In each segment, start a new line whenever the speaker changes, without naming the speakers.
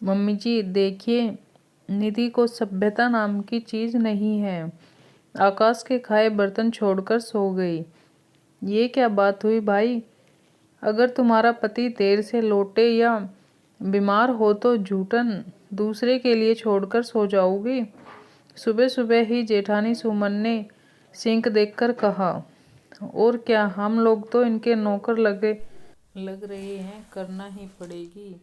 Mummy जी देखिए, निधि को सभ्यता नाम की चीज नहीं है। आकाश के खाए बर्तन छोड़कर सो गई। ये क्या बात हुई भाई? अगर तुम्हारा पति देर से लौटे या बीमार हो तो जूठन दूसरे के लिए छोड़कर सो जाओगी? सुबह सुबह ही जेठानी सुमन ने सिंक देखकर कहा। और क्या, हम लोग तो इनके नौकर लग रहे हैं, करना ही पड़ेगी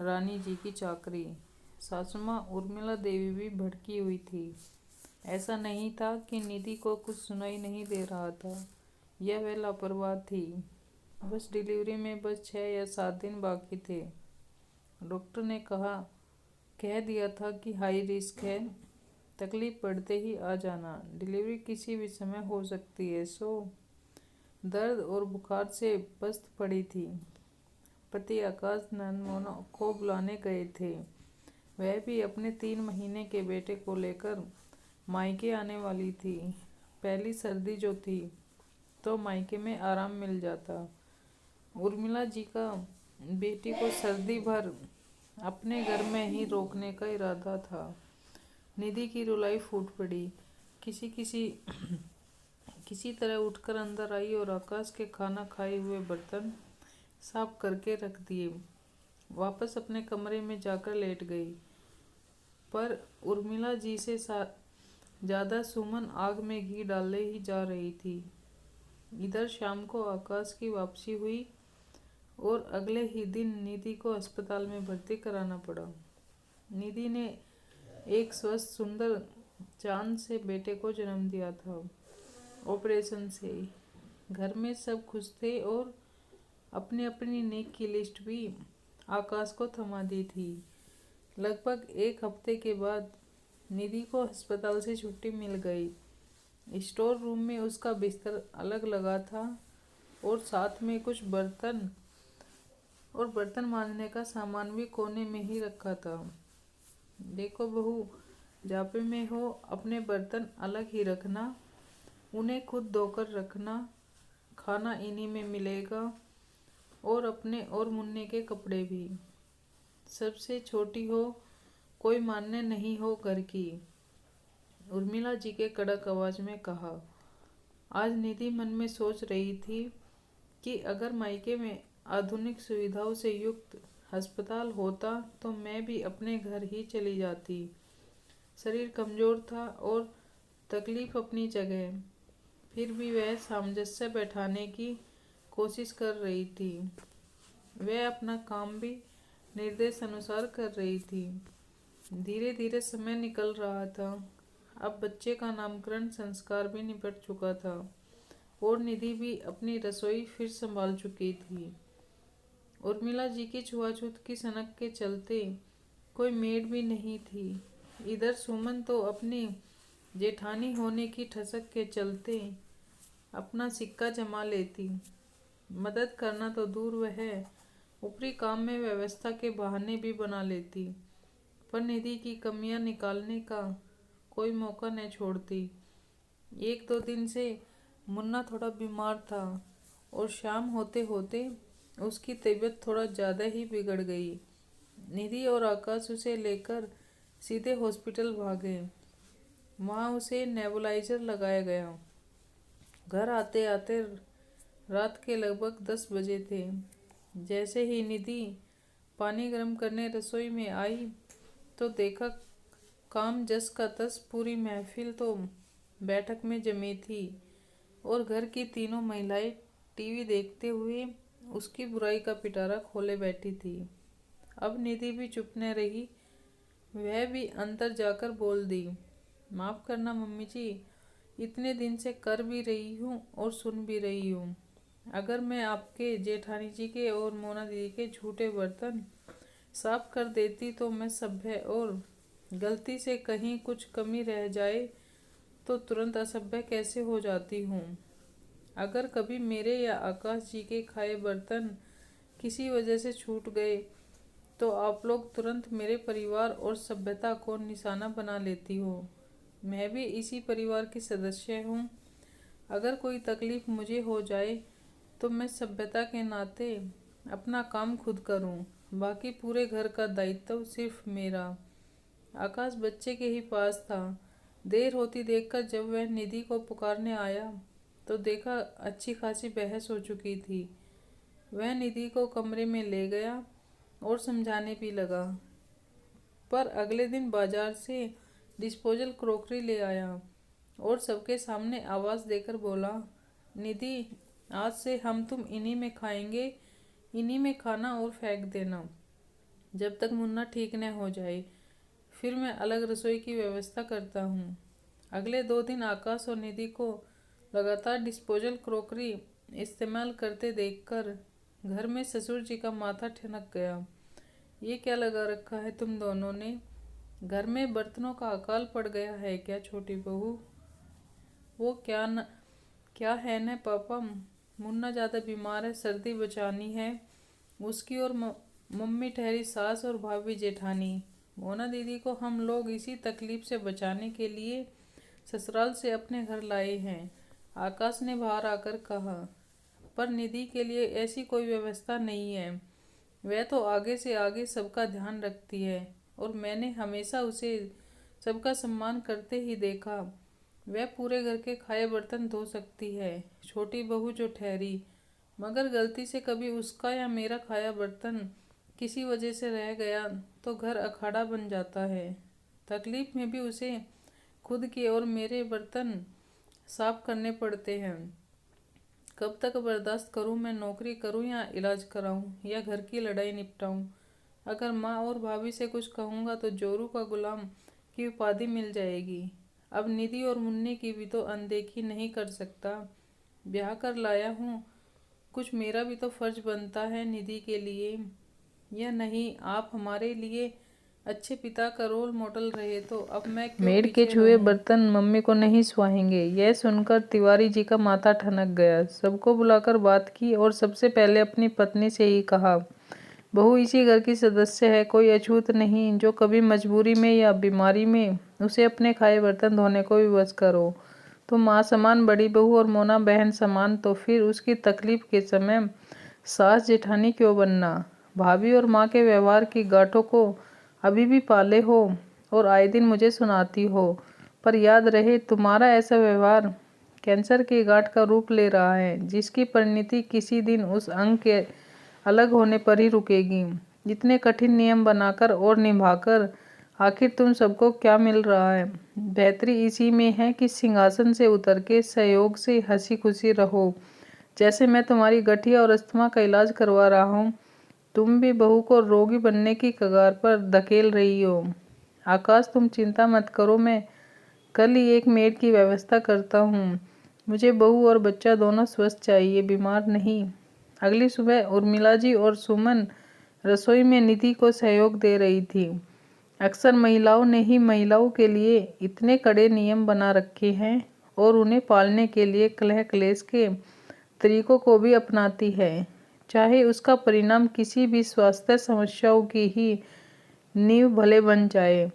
रानी जी की चाकरी। सासू माँ उर्मिला देवी भी भड़की हुई थी। ऐसा नहीं था कि निधि को कुछ सुनाई नहीं दे रहा था, यह वह लापरवाह थी। बस डिलीवरी में बस 6 या 7 दिन बाकी थे। डॉक्टर ने कह दिया था कि हाई रिस्क है, तकलीफ पड़ते ही आ जाना, डिलीवरी किसी भी समय हो सकती है। सो दर्द और बुखार से पस्त पड़ी थी। पति आकाश ननमोना को बुलाने गए थे। वह भी अपने 3 महीने के बेटे को लेकर मायके आने वाली थी। पहली सर्दी जो थी तो मायके में आराम मिल जाता। उर्मिला जी का बेटी को सर्दी भर अपने घर में ही रोकने का इरादा था। निधि की रुलाई फूट पड़ी। किसी तरह उठकर अंदर आई और आकाश के खाना खाए हुए बर्तन साफ करके रख दिए। वापस अपने कमरे में जाकर लेट गई। पर उर्मिला जी से ज्यादा सुमन आग में घी डाले ही जा रही थी। इधर शाम को आकाश की वापसी हुई और अगले ही दिन निधि को अस्पताल में भर्ती कराना पड़ा। निधि ने एक स्वस्थ सुंदर चांद से बेटे को जन्म दिया था ऑपरेशन से। घर में सब खुश थे और अपनी अपनी नेक की लिस्ट भी आकाश को थमा दी थी। लगभग 1 हफ्ते के बाद निधि को अस्पताल से छुट्टी मिल गई। स्टोर रूम में उसका बिस्तर अलग लगा था और साथ में कुछ बर्तन मांजने का सामान भी कोने में ही रखा था। देखो बहू, जापे में हो अपने बर्तन अलग ही रखना, उन्हें खुद धोकर रखना, खाना इन्हीं में मिलेगा और अपने और मुन्ने के कपड़े भी। सबसे छोटी हो, कोई मान्य नहीं हो घर की, उर्मिला जी के कड़क आवाज में कहा। आज निधि मन में सोच रही थी कि अगर मायके में आधुनिक सुविधाओं से युक्त अस्पताल होता तो मैं भी अपने घर ही चली जाती। शरीर कमजोर था और तकलीफ अपनी जगह, फिर भी वह सामंजस्य बैठाने की कोशिश कर रही थी। वह अपना काम भी निर्देश अनुसार कर रही थी। धीरे धीरे समय निकल रहा था। अब बच्चे का नामकरण संस्कार भी निपट चुका था और निधि भी अपनी रसोई फिर संभाल चुकी थी। उर्मिला जी की छुआछूत की सनक के चलते कोई मेड भी नहीं थी। इधर सुमन तो अपनी जेठानी होने की ठसक के चलते अपना सिक्का जमा लेती। मदद करना तो दूर, वह ऊपरी काम में व्यवस्था के बहाने भी बना लेती, पर निधि की कमियां निकालने का कोई मौका न छोड़ती। 1-2 दिन से मुन्ना थोड़ा बीमार था और शाम होते होते उसकी तबीयत थोड़ा ज़्यादा ही बिगड़ गई। निधि और आकाश उसे लेकर सीधे हॉस्पिटल भागे। वहाँ उसे नेबुलाइजर लगाया गया। घर आते आते रात के लगभग 10 बजे थे। जैसे ही निधि पानी गर्म करने रसोई में आई तो देखा काम जस का तस पूरी महफिल तो बैठक में जमी थी और घर की तीनों महिलाएं टीवी देखते हुए उसकी बुराई का पिटारा खोले बैठी थी। अब निधि भी चुप न रही, वह भी अंदर जाकर बोल दी। माफ करना मम्मी जी, इतने दिन से कर भी रही हूँ और सुन भी रही हूँ। अगर मैं आपके जेठानी जी के और मोना दीदी के झूठे बर्तन साफ कर देती तो मैं सभ्य, और गलती से कहीं कुछ कमी रह जाए तो तुरंत असभ्य कैसे हो जाती हूँ। अगर कभी मेरे या आकाश जी के खाए बर्तन किसी वजह से छूट गए तो आप लोग तुरंत मेरे परिवार और सभ्यता को निशाना बना लेती हो। मैं भी इसी परिवार की सदस्य हूँ। अगर कोई तकलीफ मुझे हो जाए तो मैं सभ्यता के नाते अपना काम खुद करूँ, बाकी पूरे घर का दायित्व सिर्फ मेरा। आकाश बच्चे के ही पास था। देर होती देखकर जब वह निधि को पुकारने आया तो देखा अच्छी खासी बहस हो चुकी थी। वह निधि को कमरे में ले गया और समझाने भी लगा, पर अगले दिन बाजार से डिस्पोजल क्रॉकरी ले आया और सबके सामने आवाज़ देकर बोला, निधि, आज से हम तुम इन्हीं में खाएंगे, इन्हीं में खाना और फेंक देना जब तक मुन्ना ठीक न हो जाए। फिर मैं अलग रसोई की व्यवस्था करता हूँ। अगले 2 दिन आकाश और निधि को लगातार डिस्पोजल क्रॉकरी इस्तेमाल करते देखकर घर में ससुर जी का माथा ठनक गया। ये क्या लगा रखा है तुम दोनों ने? घर में बर्तनों का अकाल पड़ गया है क्या छोटी बहू? वो क्या है न पापा, मुन्ना ज़्यादा बीमार है, सर्दी बचानी है उसकी, और मम्मी ठहरी सास और भाभी जेठानी। मोना दीदी को हम लोग इसी तकलीफ से बचाने के लिए ससुराल से अपने घर लाए हैं, आकाश ने बाहर आकर कहा। पर निधि के लिए ऐसी कोई व्यवस्था नहीं है। वह तो आगे से आगे सबका ध्यान रखती है और मैंने हमेशा उसे सबका सम्मान करते ही देखा। वह पूरे घर के खाए बर्तन धो सकती है, छोटी बहू जो ठहरी, मगर गलती से कभी उसका या मेरा खाया बर्तन किसी वजह से रह गया तो घर अखाड़ा बन जाता है। तकलीफ में भी उसे खुद के और मेरे बर्तन साफ करने पड़ते हैं। कब तक बर्दाश्त करूं? मैं नौकरी करूं या इलाज कराऊं या घर की लड़ाई निपटाऊं? अगर माँ और भाभी से कुछ कहूँगा तो जोरू का गुलाम की उपाधि मिल जाएगी। अब निधि और मुन्ने की भी तो अनदेखी नहीं कर सकता। ब्याह कर लाया हूँ, कुछ मेरा भी तो फर्ज बनता है निधि के लिए। या नहीं, आप हमारे लिए अच्छे पिता का रोल मॉडल रहे तो अब मैं क्यों
मेड के
पीछे
छुए
रहूं?
बर्तन मम्मी को नहीं सुहाएंगे। यह सुनकर तिवारी जी का माथा ठनक गया। सबको बुलाकर बात की और सबसे पहले अपनी पत्नी से ही कहा, बहू इसी घर की सदस्य है, कोई अछूत नहीं जो कभी मजबूरी में या बीमारी में उसे अपने खाए बर्तन धोने को विवश करो। तो माँ समान बड़ी बहू और मोना बहन समान, तो फिर उसकी तकलीफ के समय सास जेठानी क्यों बनना? भाभी और माँ के व्यवहार की गांठों को अभी भी पाले हो और आए दिन मुझे सुनाती हो, पर याद रहे तुम्हारा ऐसा व्यवहार कैंसर की गांठ का रूप ले रहा है, जिसकी परिणति किसी दिन उस अंग के अलग होने पर ही रुकेगी। इतने कठिन नियम बनाकर और निभाकर आखिर तुम सबको क्या मिल रहा है? बेहतरी इसी में है कि सिंहासन से उतर के सहयोग से हंसी खुशी रहो। जैसे मैं तुम्हारी गठिया और अस्थमा का इलाज करवा रहा हूँ, तुम भी बहू को रोगी बनने की कगार पर धकेल रही हो। आकाश, तुम चिंता मत करो, मैं कल ही एक मेड की व्यवस्था करता हूँ। मुझे बहू और बच्चा दोनों स्वस्थ चाहिए, बीमार नहीं। अगली सुबह उर्मिला जी और सुमन रसोई में निधि को सहयोग दे रही थी। अक्सर महिलाओं ने ही महिलाओं के लिए इतने कड़े नियम बना रखे हैं और उन्हें पालने के लिए कलह क्लेश के तरीकों को भी अपनाती है, चाहे उसका परिणाम किसी भी स्वास्थ्य समस्याओं की ही नींव भले बन जाए।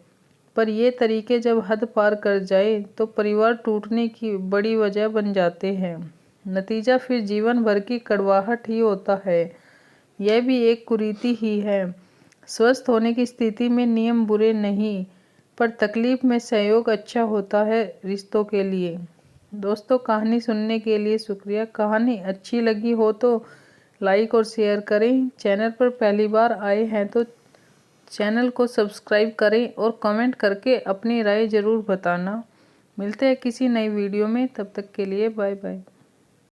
पर ये तरीके जब हद पार कर जाए तो परिवार टूटने की बड़ी वजह बन जाते हैं। नतीजा फिर जीवन भर की कड़वाहट ही होता है। यह भी एक कुरीति ही है। स्वस्थ होने की स्थिति में नियम बुरे नहीं, पर तकलीफ में सहयोग अच्छा होता है रिश्तों के लिए। दोस्तों, कहानी सुनने के लिए शुक्रिया। कहानी अच्छी लगी हो तो लाइक और शेयर करें। चैनल पर पहली बार आए हैं तो चैनल को सब्सक्राइब करें और कमेंट करके अपनी राय ज़रूर बताना। मिलते हैं किसी नई वीडियो में, तब तक के लिए बाय बाय।